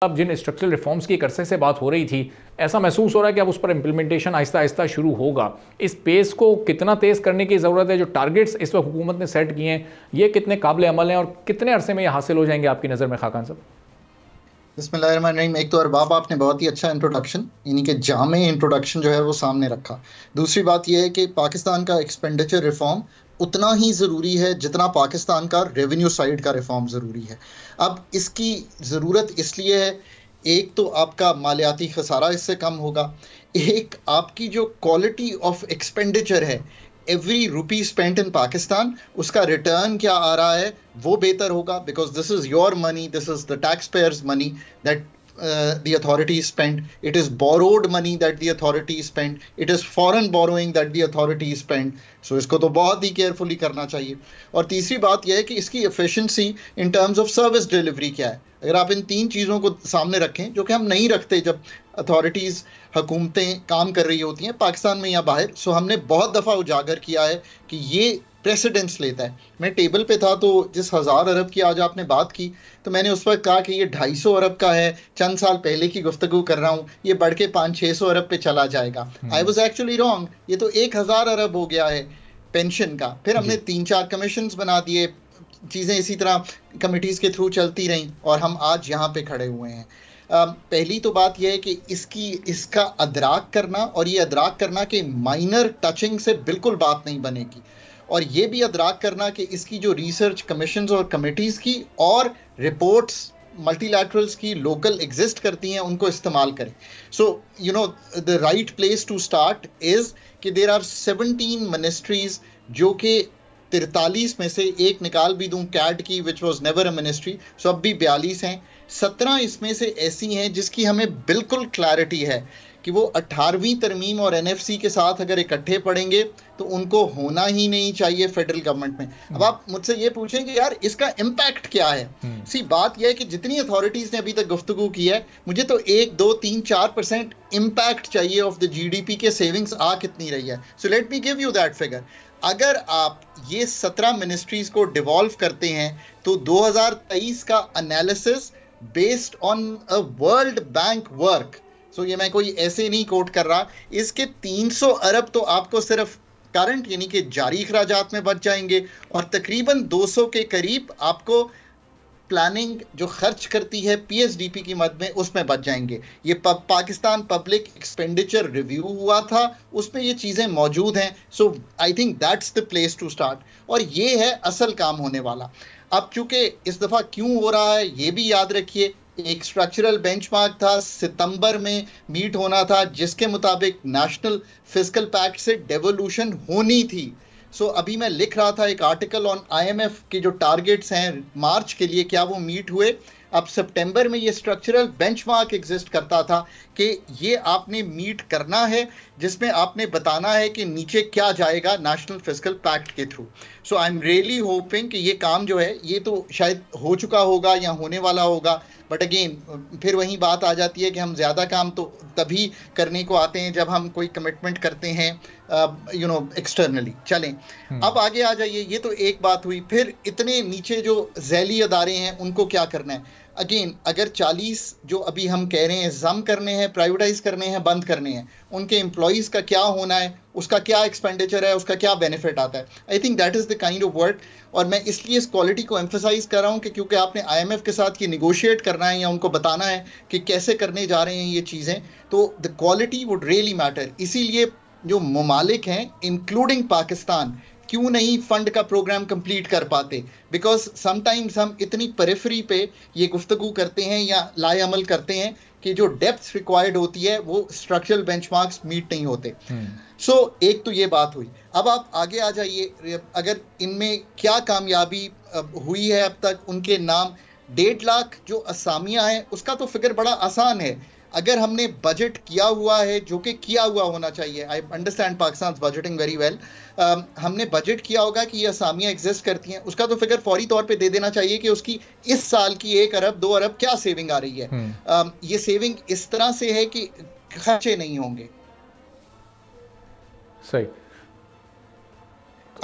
अब जिन structural reforms की एक अरसे से बात हो रही थी, ऐसा महसूस हो रहा है कि अब उस पर इम्प्लीमेंटेशन आहिस्ता आहिस्ता शुरू होगा। इस पेस को कितना तेज़ करने की ज़रूरत है? जो टारगेट्स इस वक्त हुकूमत ने सेट किए हैं, ये कितने काबिल अमल हैं और कितने अरसे में ये हासिल हो जाएंगे आपकी नज़र में, खाकान साहब? बिस्मिल्लाहिर्रहमानिर्रहीम। एक तो अरबाब आपने बहुत ही अच्छा इंट्रोडक्शन यानी कि जामे इंट्रोडक्शन जो है वो सामने रखा। दूसरी बात यह है कि पाकिस्तान का एक्सपेंडिचर रिफॉर्म उतना ही ज़रूरी है जितना पाकिस्तान का रेवेन्यू साइड का रिफॉर्म ज़रूरी है। अब इसकी ज़रूरत इसलिए है, एक तो आपका मालियाती खसारा इससे कम होगा, एक आपकी जो क्वालिटी ऑफ एक्सपेंडिचर है, every rupee spent in Pakistan, उसका रिटर्न क्या आ रहा है वो बेहतर होगा। Because this is your money, this is the tax payers money that the authority spent. It is borrowed money that the authority spent. It is foreign borrowing that the authority spent. So इसको तो बहुत ही carefully करना चाहिए। और तीसरी बात यह है कि इसकी efficiency in terms of service delivery क्या है। अगर आप इन तीन चीज़ों को सामने रखें, जो कि हम नहीं रखते जब अथॉरिटीज़, हुकूमतें काम कर रही होती हैं पाकिस्तान में या बाहर, सो हमने बहुत दफ़ा उजागर किया है कि ये प्रेसिडेंस लेता है। मैं टेबल पे था तो जिस 1000 अरब की आज आपने बात की, तो मैंने उस वक्त कहा कि ये 250 अरब का है, चंद साल पहले की गुफ्तगू कर रहा हूँ, ये बढ़ के 500-600 अरब पे चला जाएगा। आई वॉज एक्चुअली रॉन्ग, ये तो 1000 अरब हो गया है पेंशन का। फिर हमने 3-4 कमीशंस बना दिए, चीज़ें इसी तरह कमिटीज़ के थ्रू चलती रहीं और हम आज यहाँ पे खड़े हुए हैं। पहली तो बात यह है कि इसका अदराक करना, और ये अदराक करना कि माइनर टचिंग से बिल्कुल बात नहीं बनेगी, और ये भी अदराक करना कि इसकी जो रिसर्च कमीशंस और कमिटीज़ की और रिपोर्ट्स मल्टीलैटरल्स की लोकल एग्जिस्ट करती हैं, उनको इस्तेमाल करें। So you know the right place to start is कि देर आर 17 मिनिस्ट्रीज, जो कि 43 में से एक निकाल भी दूं कैड की, which was never a ministry, so अब भी 42 हैं। 17 इसमें से ऐसी हैं जिसकी हमें बिल्कुल क्लैरिटी है कि वो 18वीं तरमीम और एनएफसी के साथ अगर इकट्ठे पढ़ेंगे तो उनको होना ही नहीं चाहिए फेडरल गवर्नमेंट में। अब आप मुझसे ये पूछें कि यार इसका इम्पैक्ट क्या है। सी बात यह है कि जितनी अथॉरिटीज़ ने अभी तक गुफ्तगू की है, मुझे तो 1, 2, 3, 4% इम्पैक्ट चाहिए ऑफ द जीडीपी के सेविंग्स आ कितनी रही है। So let me give you that figure. अगर आप ये 17 मिनिस्ट्रीज को डिवॉल्व करते हैं तो 2023 का analysis based on a World Bank work, so ये मैं कोई ऐसे नहीं कोट कर रहा, इसके 300 अरब तो आपको सिर्फ करंट यानी कि जारी खराजात में बच जाएंगे, और तकरीबन 200 के करीब आपको प्लानिंग जो खर्च करती है पीएसडीपी की मद में, उसमें बच जाएंगे। ये पाकिस्तान पब्लिक एक्सपेंडिचर रिव्यू हुआ था, उसमें ये चीज़ें मौजूद हैं। So I think that's the place to start, और ये है असल काम होने वाला। अब चूंकि इस दफ़ा क्यों हो रहा है ये भी याद रखिए, एक स्ट्रक्चरल बेंचमार्क था, सितंबर में मीट होना था, जिसके मुताबिक नेशनल फिस्कल पैक्ट से डेवोल्यूशन होनी थी। सो अभी मैं लिख रहा था एक आर्टिकल ऑन आईएमएफ के जो टारगेट्स हैं मार्च के लिए, क्या वो मीट हुए। अब सितंबर में ये स्ट्रक्चरल बेंचमार्क एग्जिस्ट करता था कि ये आपने मीट करना है, जिसमें आपने बताना है कि नीचे क्या जाएगा नेशनल फिस्कल पैक्ट के through. So I am really hoping कि ये काम जो है ये तो शायद हो चुका होगा या होने वाला होगा, बट अगेन फिर वही बात आ जाती है कि हम ज़्यादा काम तो तभी करने को आते हैं जब हम कोई कमिटमेंट करते हैं एक्सटर्नली। चलें अब आगे आ जाइए। ये तो एक बात हुई, फिर इतने नीचे जो झैली अदारे हैं उनको क्या करना है। अगेन अगर 40 जो अभी हम कह रहे हैं जम करने हैं, प्राइवेटाइज करने हैं, बंद करने हैं, उनके एम्प्लॉयज़ का क्या होना है, उसका क्या एक्सपेंडिचर है, उसका क्या बेनिफिट आता है। I think that is the kind of work, और मैं इसलिए इस क्वालिटी को एम्फसाइज कर रहा हूँ कि क्योंकि आपने आईएमएफ के साथ ये निगोशिएट करना है या उनको बताना है कि कैसे करने जा रहे हैं ये चीज़ें, तो the quality would really matter. इसीलिए जो ममालिक हैं इंक्लूडिंग पाकिस्तान क्यों नहीं फंड का प्रोग्राम कंप्लीट कर पाते, बिकॉज समटाइम्स हम इतनी पेरिफेरी पे ये गुफ्तगू करते हैं या लाए अमल करते हैं कि जो डेप्थ रिक्वायर्ड होती है वो स्ट्रक्चरल बेंचमार्क्स मीट नहीं होते। सो एक तो ये बात हुई। अब आप आगे आ जाइए, अगर इनमें क्या कामयाबी हुई है अब तक, उनके नाम 1.5 लाख जो असामियाँ हैं उसका तो फिगर बड़ा आसान है। अगर हमने बजट किया हुआ है, जो कि किया हुआ होना चाहिए, I understand Pakistan budgeting very well, हमने बजट किया होगा कि ये असामियाँ एग्जिस्ट करती हैं, उसका तो फिगर फौरी तौर पे दे देना चाहिए कि उसकी इस साल की 1 अरब 2 अरब क्या सेविंग आ रही है। ये सेविंग इस तरह से है कि खर्चे नहीं होंगे। सही।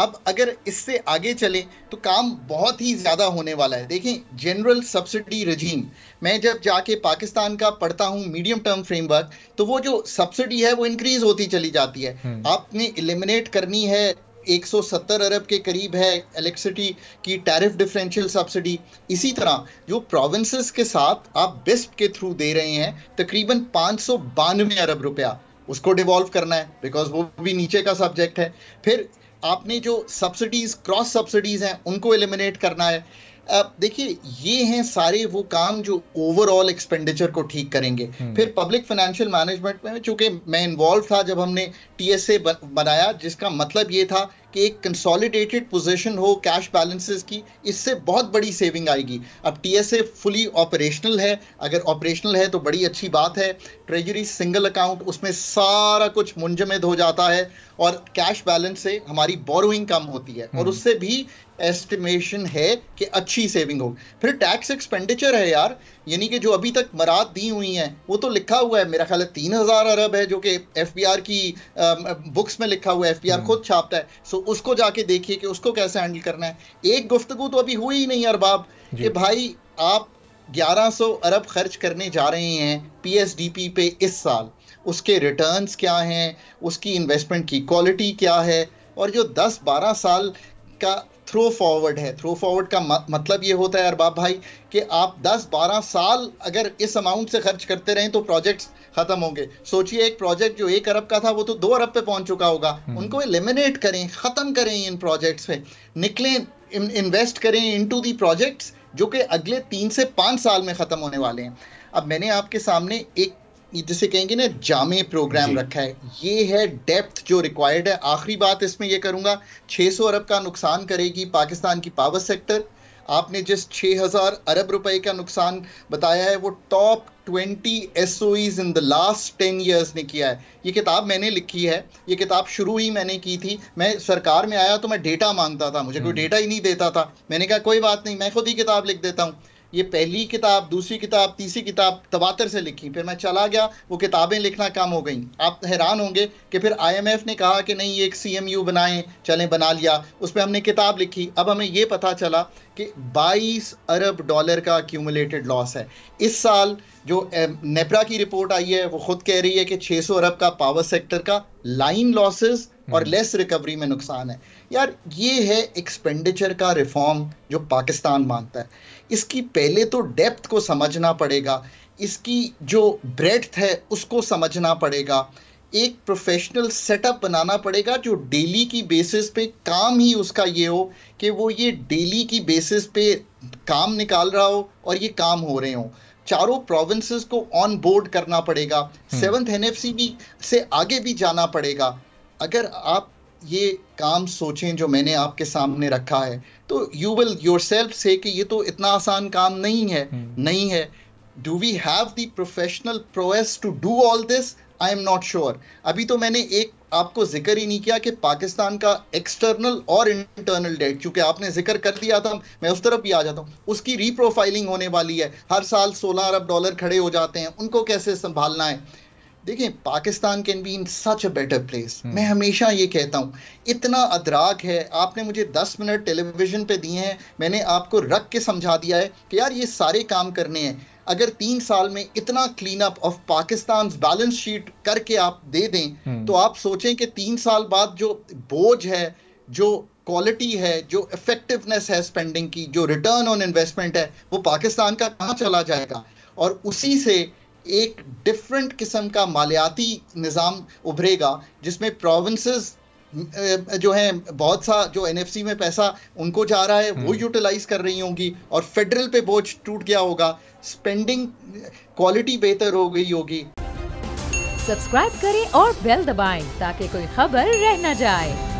अब अगर इससे आगे चले तो काम बहुत ही ज्यादा होने वाला है। देखें, जनरल सब्सिडी रजीम, मैं जब जाके पाकिस्तान का पढ़ता हूँ मीडियम टर्म फ्रेमवर्क, तो वो जो सब्सिडी है वो इंक्रीज होती चली जाती है। आपने एलिमिनेट करनी है, 170 अरब के करीब है इलेक्ट्रिसिटी की टैरिफ डिफरेंशियल सब्सिडी। इसी तरह जो प्रोविंसेस के साथ आप बिस्प के थ्रू दे रहे हैं तकरीबन 592 अरब रुपया, उसको डिवॉल्व करना है बिकॉज वो भी नीचे का सब्जेक्ट है। फिर आपने जो सब्सिडीज, क्रॉस सब्सिडीज हैं, उनको एलिमिनेट करना है। देखिए, ये हैं सारे वो काम जो ओवरऑल एक्सपेंडिचर को ठीक करेंगे। फिर पब्लिक फाइनेंशियल मैनेजमेंट में, चूंकि मैं इन्वॉल्व था जब हमने टीएसए बनाया, जिसका मतलब ये था कि एक कंसोलिडेटेड पोजीशन हो कैश बैलेंसेस की, इससे बहुत बड़ी सेविंग आएगी। अब टीएसए फुली ऑपरेशनल है, अगर ऑपरेशनल है तो बड़ी अच्छी बात है। ट्रेजरी सिंगल अकाउंट, उसमें सारा कुछ मुंजमद हो जाता है और कैश बैलेंस से हमारी बोरोइंग कम होती है और उससे भी एस्टिमेशन है कि अच्छी सेविंग हो। फिर टैक्स एक्सपेंडिचर है यार, यानी कि जो अभी तक मराद दी हुई हैं वो तो लिखा हुआ है, मेरा ख्याल है 3000 अरब है जो कि एफबीआर की बुक्स में लिखा हुआ है, एफबीआर खुद छापता है। सो उसको जाके देखिए कि उसको कैसे हैंडल करना है। एक गुफ्तगू तो अभी हुई ही नहीं अरबाब कि भाई आप 1100 अरब खर्च करने जा रहे हैं पीएसडीपी पे इस साल, उसके रिटर्न्स क्या हैं, उसकी इन्वेस्टमेंट की क्वालिटी क्या है, और जो 10-12 साल का थ्रो फॉरवर्ड है। थ्रो फॉरवर्ड का मतलब ये होता है अरबाब भाई कि आप 10-12 साल अगर इस अमाउंट से खर्च करते रहें तो प्रोजेक्ट्स खत्म होंगे। सोचिए, एक प्रोजेक्ट जो 1 अरब का था वो तो 2 अरब पे पहुंच चुका होगा। उनको एलिमिनेट करें, ख़त्म करें इन प्रोजेक्ट्स पे, निकलें, इन्वेस्ट करें इनटू दी प्रोजेक्ट्स जो कि अगले 3 से 5 साल में ख़त्म होने वाले हैं। अब मैंने आपके सामने एक, जिसे कहेंगे ना, जामे प्रोग्राम रखा है। ये है डेप्थ जो रिक्वायर्ड है। आखिरी बात इसमें ये करूंगा, 600 अरब का नुकसान करेगी पाकिस्तान की पावर सेक्टर। आपने जिस 6000 अरब रुपए का नुकसान बताया है वो top 20 SOEs in the last 10 years ने किया है। ये किताब मैंने लिखी है, ये किताब शुरू ही मैंने की थी। मैं सरकार में आया तो मैं डेटा मांगता था, मुझे कोई डेटा ही नहीं देता था। मैंने कहा कोई बात नहीं, मैं खुद ही किताब लिख देता हूँ। ये पहली किताब, दूसरी किताब, तीसरी किताब तवातर से लिखी। फिर मैं चला गया, वो किताबें लिखना कम हो गई। आप हैरान होंगे कि फिर आईएमएफ ने कहा कि नहीं, ये एक सीएमयू बनाएं, चलें, बना लिया। उस पर हमने किताब लिखी। अब हमें ये पता चला कि 22 अरब डॉलर का एक्यूमुलेटेड लॉस है इस साल। जो नेपरा की रिपोर्ट आई है वो खुद कह रही है कि 600 अरब का पावर सेक्टर का लाइन लॉसेस और लेस रिकवरी में नुकसान है। यार, ये है एक्सपेंडिचर का रिफॉर्म जो पाकिस्तान मांगता है। इसकी पहले तो डेप्थ को समझना पड़ेगा, इसकी जो ब्रेड्थ है उसको समझना पड़ेगा, एक प्रोफेशनल सेटअप बनाना पड़ेगा जो डेली की बेसिस पे काम ही उसका ये हो कि वो ये डेली की बेसिस पे काम निकाल रहा हो और ये काम हो रहे हो। चारों प्रोविंसेस को ऑन बोर्ड करना पड़ेगा, 7th एनएफसी भी से आगे भी जाना पड़ेगा। अगर आप ये काम सोचें जो मैंने आपके सामने रखा है तो यू विल योरसेल्फ से कि ये तो इतना आसान काम नहीं है। Do we have the professional pros to do all this? I am not sure. अभी तो मैंने एक आपको जिक्र ही नहीं किया कि पाकिस्तान का एक्सटर्नल और इंटरनल डेट, चूंकि आपने जिक्र कर दिया था, मैं उस तरफ भी आ जाता हूँ। उसकी रीप्रोफाइलिंग होने वाली है। हर साल 16 अरब डॉलर खड़े हो जाते हैं, उनको कैसे संभालना है। देखिए, Pakistan can be in such a better place. मैं हमेशा ये कहता हूँ, इतना अदराक है। आपने मुझे 10 मिनट टेलीविजन पे दिए हैं, मैंने आपको रख के समझा दिया है कि यार ये सारे काम करने हैं। अगर 3 साल में इतना clean up of Pakistan balance sheet करके आप दे दें तो आप सोचें कि 3 साल बाद जो बोझ है, जो क्वालिटी है, जो इफेक्टिवनेस है स्पेंडिंग की, जो रिटर्न ऑन इन्वेस्टमेंट है, वो पाकिस्तान का कहाँ चला जाएगा। और उसी से एक डिफरेंट किस्म का मालियाती निज़ाम उभरेगा जिसमें प्रोविंसेस जो हैं, बहुत सा जो एनएफसी में पैसा उनको जा रहा है वो यूटिलाइज कर रही होंगी और फेडरल पे बोझ टूट गया होगा, स्पेंडिंग क्वालिटी बेहतर हो गई होगी। सब्सक्राइब करें और बेल दबाएं ताकि कोई खबर रह न जाए।